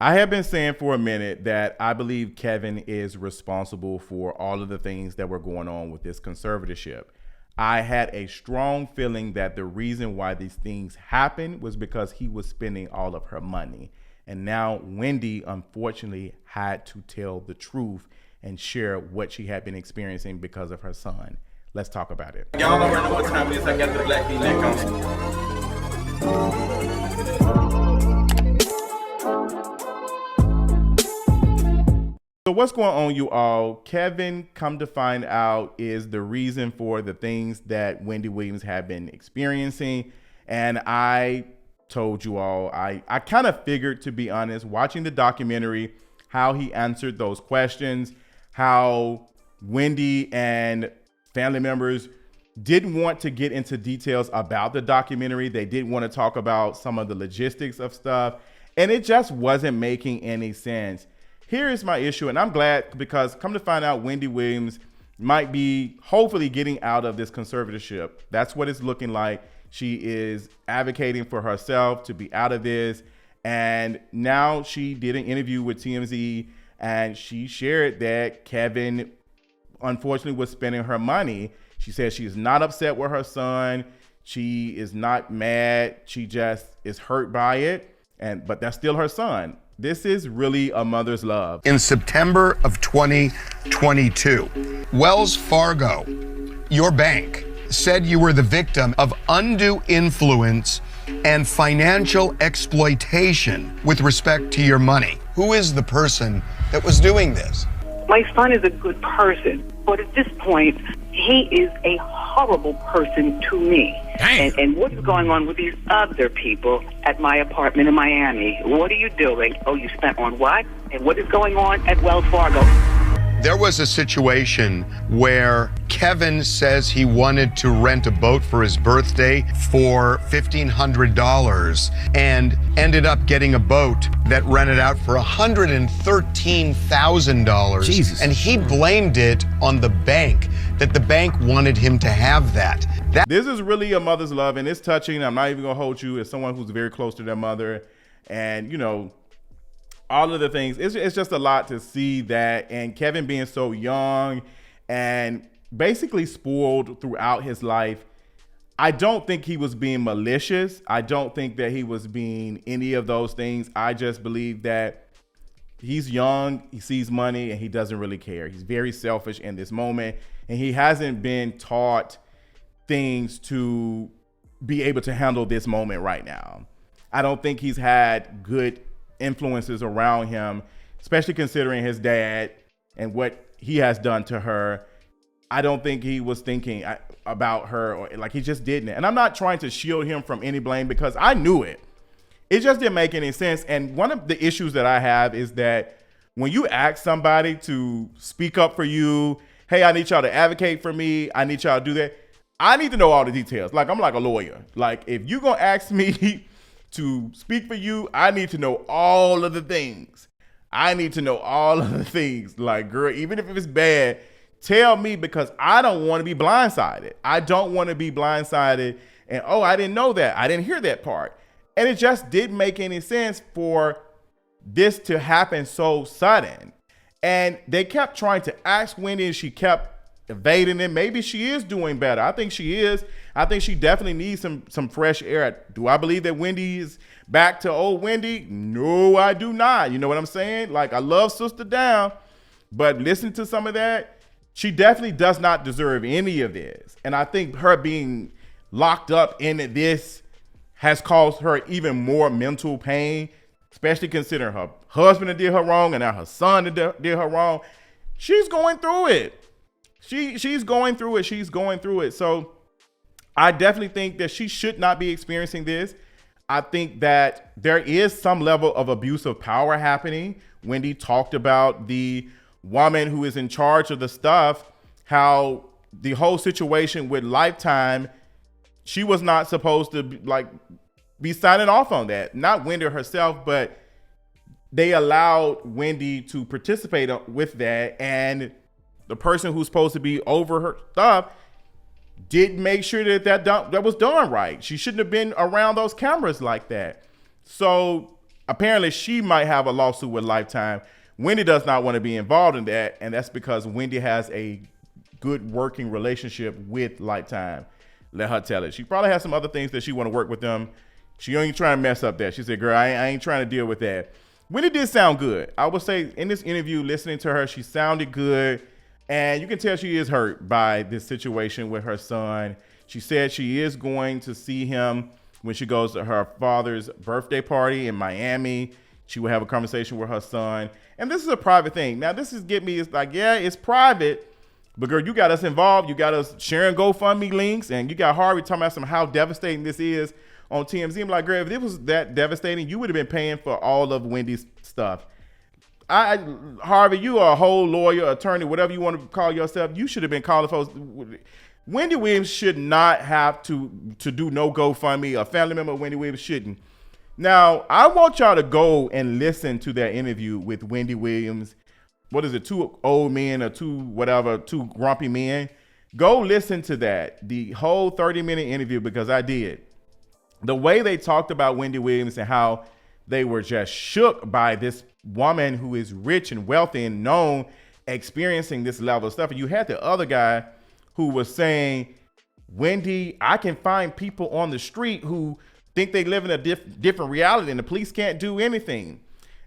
I have been saying for a minute that I believe Kevin is responsible for all of the things that were going on with this conservatorship. I had a strong feeling that the reason why these things happened was because he was spending all of her money. And now Wendy, unfortunately, had to tell the truth and share what she had been experiencing because of her son. Let's talk about it. Y'all already know what time it is. I got the black V-neck on. So what's going on, you all? Kevin, come to find out, is the reason for the things that Wendy Williams had been experiencing. And I told you all, I kind of figured, to be honest, watching the documentary, how he answered those questions, how Wendy and family members didn't want to get into details about the documentary. They didn't want to talk about some of the logistics of stuff. And it just wasn't making any sense. Here is my issue, and I'm glad, because come to find out, Wendy Williams might be hopefully getting out of this conservatorship. That's what it's looking like. She is advocating for herself to be out of this. And now she did an interview with TMZ, and she shared that Kevin, unfortunately, was spending her money. She says she's not upset with her son. She is not mad. She just is hurt by it. But that's still her son. This is really a mother's love. In September of 2022, Wells Fargo, your bank, said you were the victim of undue influence and financial exploitation with respect to your money. Who is the person that was doing this? My son is a good person, but at this point, he is a horrible person to me. And what is going on with these other people at my apartment in Miami? What are you doing? Oh, you spent on what? And what is going on at Wells Fargo? There was a situation where Kevin says he wanted to rent a boat for his birthday for $1,500 and ended up getting a boat that rented out for $113,000. Jesus. And he blamed it on the bank, that the bank wanted him to have that. This is really a mother's love, and it's touching. I'm not even gonna hold you as someone who's very close to their mother, and you know, all of the things. It's just a lot to see that, and Kevin being so young and basically spoiled throughout his life. I don't think he was being malicious. I don't think that he was being any of those things. I just believe that he's young, he sees money, and he doesn't really care. He's very selfish in this moment, and he hasn't been taught things to be able to handle this moment right now. I don't think he's had good influences around him, especially considering his dad and what he has done to her. I don't think he was thinking about her, or like, he just didn't. And I'm not trying to shield him from any blame, because I knew it. It just didn't make any sense. And one of the issues that I have is that when you ask somebody to speak up for you, hey, I need y'all to advocate for me, I need y'all to do that, I need to know all the details. Like, I'm like a lawyer. Like, if you're gonna ask me to speak for you, I need to know all of the things. I need to know all of the things. Like, girl, even if it's bad, tell me, because I don't want to be blindsided. I don't want to be blindsided and, oh, I didn't know that. I didn't hear that part. And it just didn't make any sense for this to happen so sudden. And they kept trying to ask Wendy, and she kept evading it. Maybe she is doing better. I think she is. I think she definitely needs some fresh air. Do I believe that Wendy is back to old Wendy? No, I do not. You know what I'm saying? Like, I love Sister Down, but listen to some of that. She definitely does not deserve any of this. And I think her being locked up in this has caused her even more mental pain, especially considering her husband did her wrong and now her son did her wrong. She's going through it. She's going through it. She's going through it. So I definitely think that she should not be experiencing this. I think that there is some level of abuse of power happening. Wendy talked about the woman who is in charge of the stuff, how the whole situation with Lifetime, she was not supposed to be signing off on that. Not Wendy herself, but they allowed Wendy to participate with that, and the person who's supposed to be over her stuff didn't make sure that was done right. She shouldn't have been around those cameras like that. So apparently she might have a lawsuit with Lifetime. Wendy does not want to be involved in that, and that's because Wendy has a good working relationship with Lifetime. Let her tell it. She probably has some other things that she want to work with them. She ain't trying to mess up that. She said, girl, I ain't trying to deal with that. Wendy did sound good. I would say in this interview, listening to her, she sounded good. And you can tell she is hurt by this situation with her son. She said she is going to see him when she goes to her father's birthday party in Miami. She will have a conversation with her son. And this is a private thing. Now, this is get me. It's like, yeah, it's private. But girl, you got us involved. You got us sharing GoFundMe links. And you got Harvey talking about how devastating this is on TMZ. I'm like, girl, if it was that devastating, you would have been paying for all of Wendy's stuff. Harvey, you are a whole lawyer, attorney, whatever you want to call yourself. You should have been calling folks. Wendy Williams should not have to do no GoFundMe. A family member of Wendy Williams shouldn't. Now, I want y'all to go and listen to that interview with Wendy Williams. What is it? Two old men or two grumpy men. Go listen to that. The whole 30-minute interview, because I did. The way they talked about Wendy Williams and how they were just shook by this woman who is rich and wealthy and known experiencing this level of stuff. And you had the other guy who was saying, Wendy, I can find people on the street who think they live in a different reality and the police can't do anything.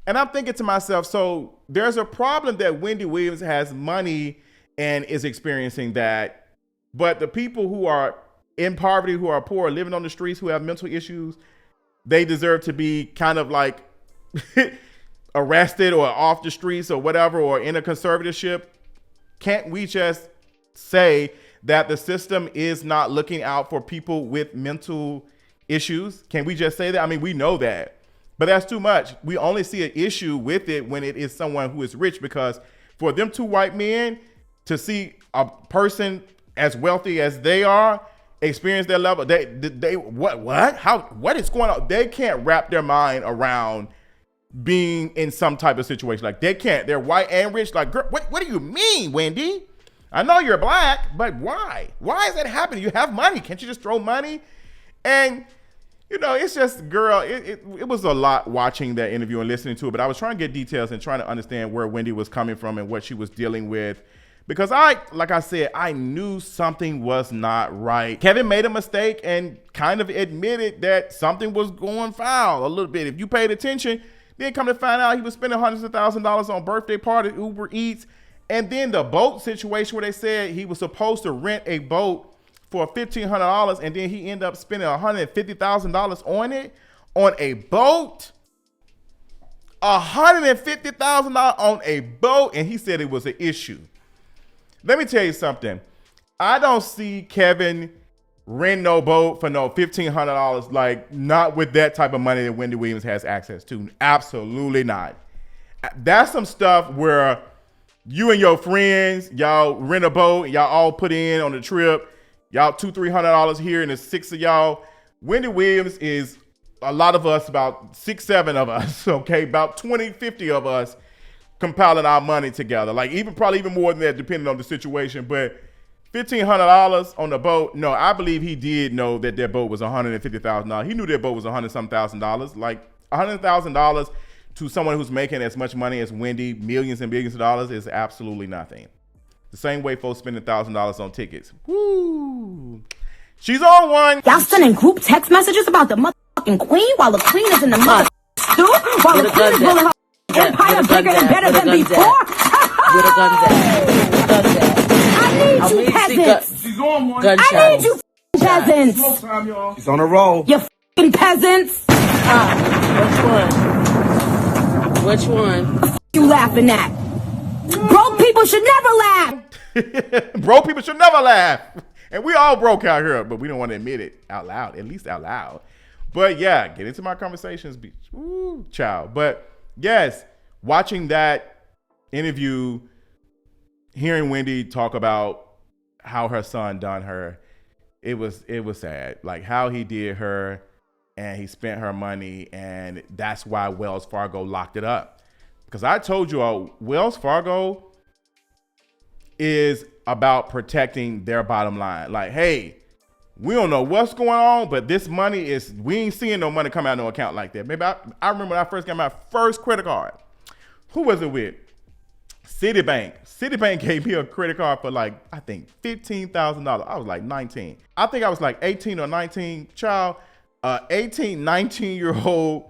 And I'm thinking to myself, so there's a problem that Wendy Williams has money and is experiencing that. But the people who are in poverty, who are poor, living on the streets, who have mental issues, they deserve to be kind of like arrested or off the streets or whatever, or in a conservatorship. Can't we just say that the system is not looking out for people with mental issues? Can we just say that? I mean, we know that, but that's too much. We only see an issue with it when it is someone who is rich, because for them two white men to see a person as wealthy as they are experience their level, what is going on? They can't wrap their mind around being in some type of situation. Like, they can't. They're white and rich. Like, girl, what do you mean, Wendy? I know you're black, but why? Why is that happening? You have money. Can't you just throw money? And, you know, it's just, girl, it was a lot watching that interview and listening to it, but I was trying to get details and trying to understand where Wendy was coming from and what she was dealing with. Because like I said, I knew something was not right. Kevin made a mistake and kind of admitted that something was going foul a little bit. If you paid attention, then come to find out he was spending hundreds of thousands of dollars on birthday party, Uber Eats. And then the boat situation where they said he was supposed to rent a boat for $1,500, and then he ended up spending $150,000 on it, on a boat. $150,000 on a boat, and he said it was an issue. Let me tell you something. I don't see Kevin rent no boat for no $1,500, like, not with that type of money that Wendy Williams has access to. Absolutely not. That's some stuff where you and your friends, y'all rent a boat, y'all all put in on the trip, y'all $200-$300 here, and there's 6 of y'all. Wendy Williams is a lot of us, about 6-7 of us, okay, about 20-50 of us compiling our money together, like probably even more than that, depending on the situation. But $1,500 on the boat, no, I believe he did know that their boat was $150,000. He knew their boat was $100-some thousand dollars. Like $100,000 to someone who's making as much money as Wendy, millions and billions of dollars, is absolutely nothing. The same way folks spend $1,000 on tickets. Woo! She's on one. Y'all sending group text messages about the motherfucking queen while the queen is in the mother too? While the queen is rolling her empire bigger and better than before? Where the guns at? I need you peasants. She's on one. I need you peasants. Smoke time, y'all. He's on a roll. You fucking peasants. Which one? You laughing at? Broke people should never laugh. Broke people should never laugh. And we all broke out here, but we don't want to admit it out loud, at least out loud. But yeah, get into my conversations, child. But yes, watching that interview, hearing Wendy talk about how her son done her, it was sad. Like how he did her, and he spent her money, and that's why Wells Fargo locked it up. Because I told you all, Wells Fargo is about protecting their bottom line. Like, hey, We don't know what's going on, but this money is, we ain't seeing no money come out of no account like that. Maybe I remember when I first got my first credit card. Who was it with? Citibank. Citibank gave me a credit card for like, I think $15,000. I was like 19. I think I was like 18 or 19. Child, 18, 19-year-old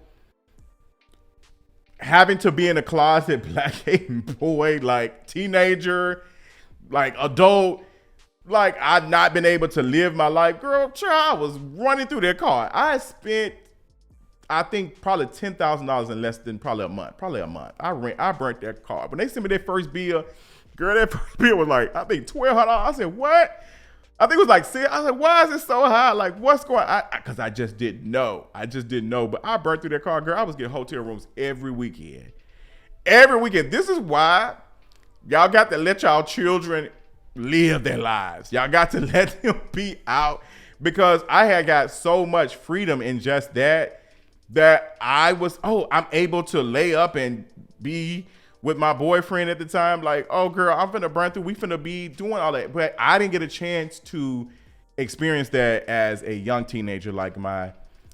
having to be in a closet, black Haitian boy, like teenager, like adult. Like, I've not been able to live my life. Girl, child, I was running through that car. I spent, I think, probably $10,000 in less than probably a month. I burnt that car. When they sent me their first bill, girl, that first bill was like, I think $1,200. I said, what? I think it was like $6. I said, why is it so high? Like, what's going on? Because I just didn't know. But I burnt through that car, girl. I was getting hotel rooms every weekend. This is why y'all got to let y'all children live their lives. Y'all got to let them be out, because I had got so much freedom in just that I was, I'm able to lay up and be with my boyfriend at the time. Like, oh girl, I'm finna burn through. We finna be doing all that. But I didn't get a chance to experience that as a young teenager, like my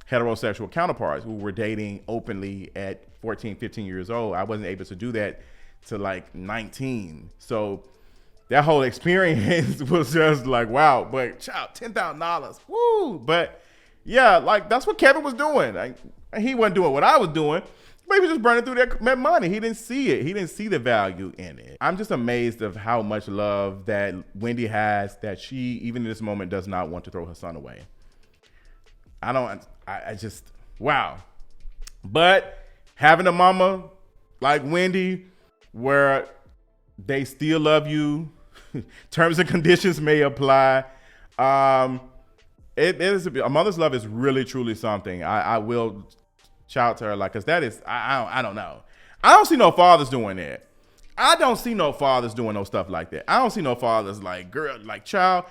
heterosexual counterparts who were dating openly at 14, 15 years old. I wasn't able to do that to like 19. So that whole experience was just like, wow. But child, $10,000, woo. But yeah, like that's what Kevin was doing. Like, he wasn't doing what I was doing, but he was just burning through that money. He didn't see it. He didn't see the value in it. I'm just amazed of how much love that Wendy has, that she, even in this moment, does not want to throw her son away. I just, wow. But having a mama like Wendy, where they still love you, terms and conditions may apply. It is a mother's love is really truly something. I will shout to her, like, because that is, I don't know. I don't see no fathers doing that. I don't see no fathers doing no stuff like that. I don't see no fathers like, girl, like, child.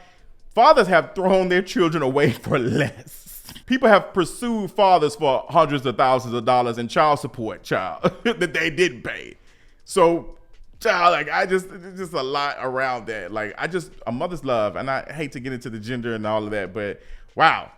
Fathers have thrown their children away for less. People have pursued fathers for hundreds of thousands of dollars in child support, child, that they didn't pay. So, child, like, it's just a lot around that. Like, a mother's love, and I hate to get into the gender and all of that, but wow.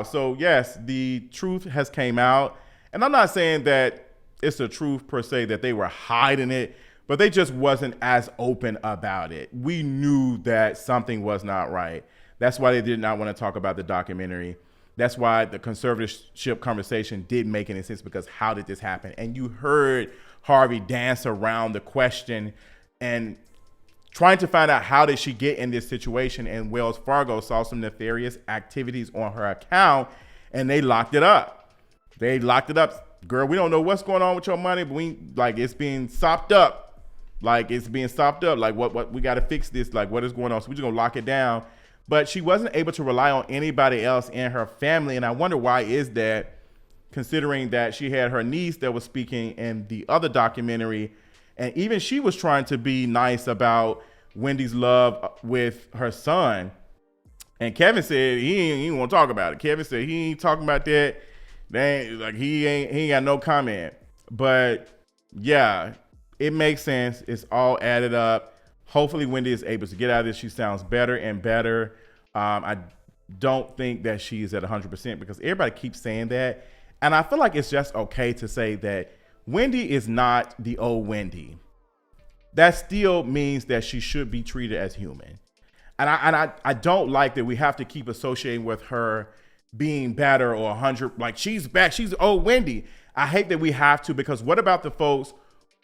So yes, the truth has came out, and I'm not saying that it's the truth per se, that they were hiding it, but they just wasn't as open about it. We knew that something was not right. That's why they did not want to talk about the documentary. That's why the conservatorship conversation didn't make any sense, because how did this happen? And you heard Harvey dance around the question and trying to find out, how did she get in this situation? And Wells Fargo saw some nefarious activities on her account, and they locked it up. Girl, we don't know what's going on with your money, but it's being sopped up. Like, what we got to fix this. Like, what is going on? So we're just going to lock it down. But she wasn't able to rely on anybody else in her family. And I wonder why is that, considering that she had her niece that was speaking in the other documentary. And even she was trying to be nice about Wendy's love with her son. And Kevin said he ain't want to talk about it. Kevin said he ain't talking about that. He ain't got no comment. But yeah, it makes sense. It's all added up. Hopefully Wendy is able to get out of this. She sounds better and better. I don't think that she's at 100%, because everybody keeps saying that. And I feel like it's just okay to say that Wendy is not the old Wendy. That still means that she should be treated as human. And I don't like that we have to keep associating with her being better or 100, like she's back, she's old Wendy. I hate that we have to, because what about the folks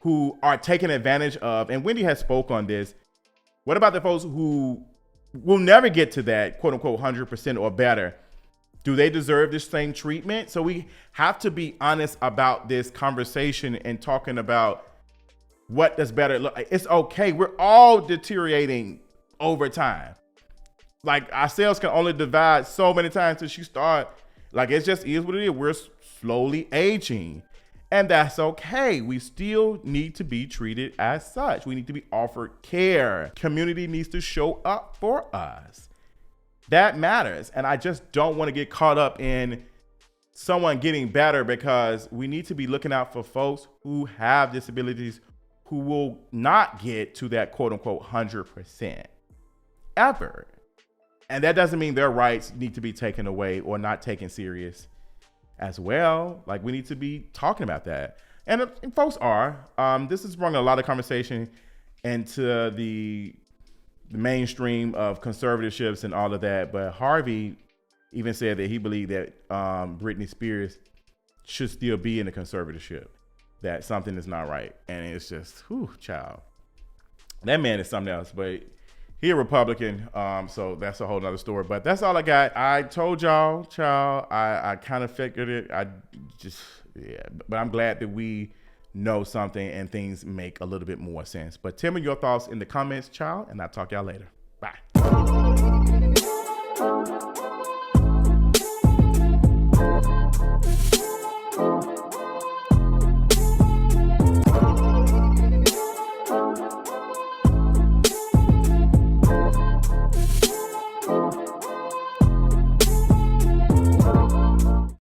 who are taken advantage of? And Wendy has spoke on this. What about the folks who will never get to that quote unquote 100% or better? Do they deserve this same treatment? So we have to be honest about this conversation and talking about what does better look like. It's okay. We're all deteriorating over time. Like, our cells can only divide so many times until you start. Like, it just is what it is. We're slowly aging. And that's okay. We still need to be treated as such. We need to be offered care. Community needs to show up for us. That matters. And I just don't want to get caught up in someone getting better, because we need to be looking out for folks who have disabilities who will not get to that quote unquote 100% ever. And that doesn't mean their rights need to be taken away or not taken serious as well. Like, we need to be talking about that. And folks are. This has brought a lot of conversation into the mainstream of conservatorships and all of that. But Harvey even said that he believed that Britney Spears should still be in the conservatorship, that something is not right. And it's just, whew, child. That man is something else. But he a Republican, so that's a whole nother story. But that's all I got. I told y'all, child, I kind of figured it. But I'm glad that we know something and things make a little bit more sense. But tell me your thoughts in the comments, child, and I'll talk y'all later. Bye.